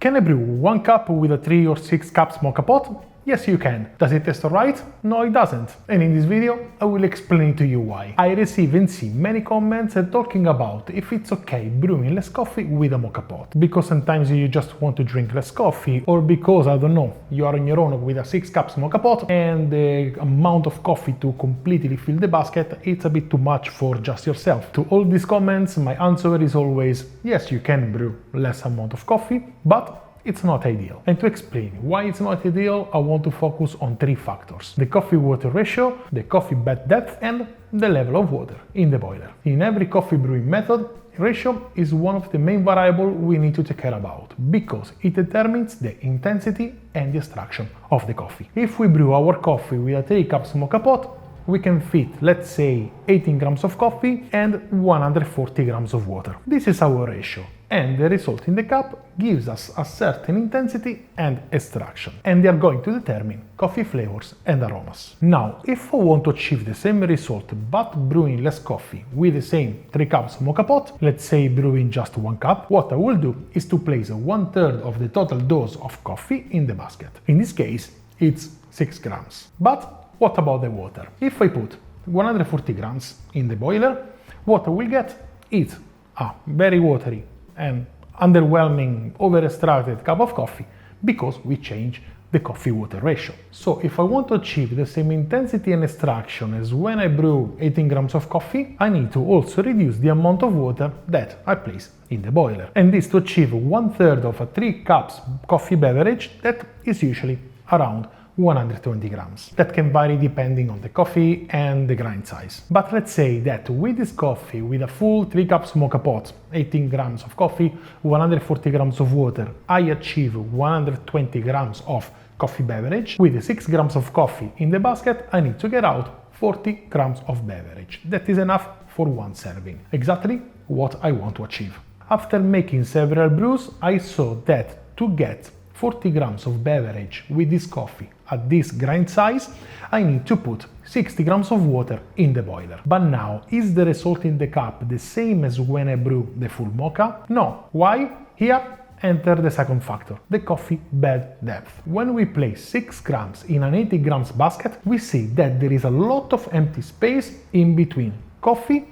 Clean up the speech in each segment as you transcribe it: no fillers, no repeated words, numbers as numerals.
Can I brew 1 cup with a 3 or 6 cups moka pot? Yes, you can. Does it taste alright? No, it doesn't. And in this video, I will explain to you why. I receive and see many comments talking about if it's okay brewing less coffee with a moka pot. Because sometimes you just want to drink less coffee, or because, I don't know, you are on your own with a 6 cups moka pot and the amount of coffee to completely fill the basket, it's a bit too much for just yourself. To all these comments, my answer is always, yes, you can brew less amount of coffee, but it's not ideal. And to explain why it's not ideal, I want to focus on 3 factors: the coffee-water ratio, the coffee bed depth, and the level of water in the boiler. In every coffee brewing method, ratio is one of the main variables we need to take care about, because it determines the intensity and the extraction of the coffee. If we brew our coffee with a 3 cups moka pot, we can fit, let's say, 18 grams of coffee and 140 grams of water. This is our ratio, and the result in the cup gives us a certain intensity and extraction, and they are going to determine coffee flavors and aromas. Now, if I want to achieve the same result but brewing less coffee with the same 3 cups moka pot, let's say brewing just 1 cup, what I will do is to place 1/3 of the total dose of coffee in the basket. In this case, it's 6 grams. But what about the water? If I put 140 grams in the boiler, what I will get is a very watery and underwhelming, over-extracted cup of coffee, because we change the coffee-water ratio. So if I want to achieve the same intensity and extraction as when I brew 18 grams of coffee, I need to also reduce the amount of water that I place in the boiler. And this to achieve 1/3 of a 3 cups coffee beverage that is usually around 120 grams. That can vary depending on the coffee and the grind size. But let's say that with this coffee, with a full 3 cups moka pot, 18 grams of coffee, 140 grams of water, I achieve 120 grams of coffee beverage. With the 6 grams of coffee in the basket, I need to get out 40 grams of beverage. That is enough for 1 serving. Exactly what I want to achieve. After making several brews, I saw that to get 40 grams of beverage with this coffee at this grind size, I need to put 60 grams of water in the boiler. But now, is the result in the cup the same as when I brew the full mocha? No. Why? Here enter the second factor, the coffee bed depth. When we place 6 grams in an 80 grams basket, we see that there is a lot of empty space in between coffee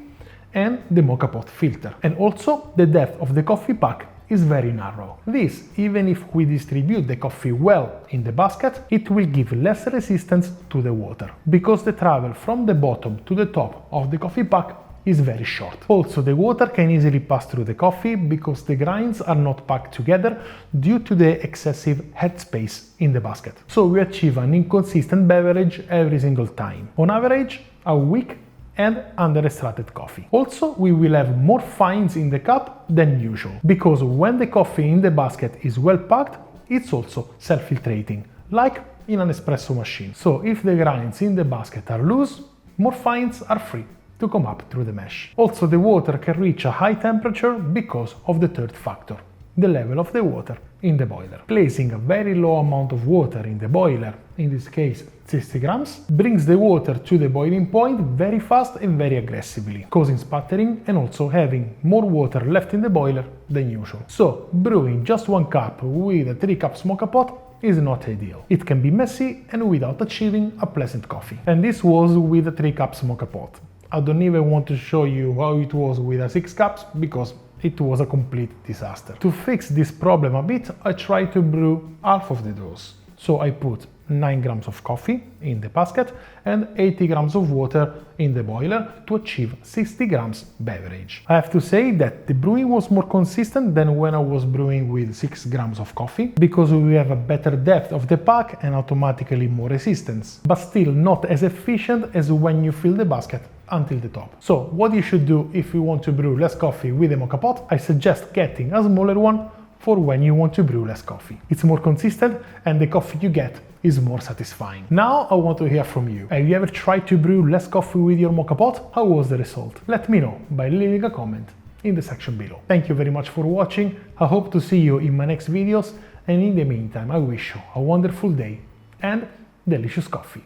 and the moka pot filter. And also the depth of the coffee pack is very narrow. This, even if we distribute the coffee well in the basket, it will give less resistance to the water, because the travel from the bottom to the top of the coffee pack is very short. Also, the water can easily pass through the coffee because the grinds are not packed together due to the excessive headspace in the basket. So we achieve an inconsistent beverage every single time. On average, a weak and under-extracted coffee. Also, we will have more fines in the cup than usual, because when the coffee in the basket is well packed, it's also self-filtrating, like in an espresso machine. So if the grinds in the basket are loose, more fines are free to come up through the mesh. Also, the water can reach a high temperature because of the third factor, the level of the water in the boiler. Placing a very low amount of water in the boiler, in this case 60 grams, brings the water to the boiling point very fast and very aggressively, causing sputtering and also having more water left in the boiler than usual. So brewing just 1 cup with a 3 cups moka pot is not ideal. It can be messy and without achieving a pleasant coffee. And this was with a 3 cups moka pot. I don't even want to show you how it was with a 6 cups, because it was a complete disaster. To fix this problem a bit, I tried to brew half of the dose. So I put 9 grams of coffee in the basket and 80 grams of water in the boiler to achieve 60 grams beverage. I have to say that the brewing was more consistent than when I was brewing with 6 grams of coffee, because we have a better depth of the pack and automatically more resistance, but still not as efficient as when you fill the basket until the top. So what you should do if you want to brew less coffee with a moka pot, I suggest getting a smaller one for when you want to brew less coffee. It's more consistent and the coffee you get is more satisfying. Now I want to hear from you. Have you ever tried to brew less coffee with your moka pot? How was the result? Let me know by leaving a comment in the section below. Thank you very much for watching. I hope to see you in my next videos, and in the meantime I wish you a wonderful day and delicious coffee.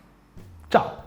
Ciao!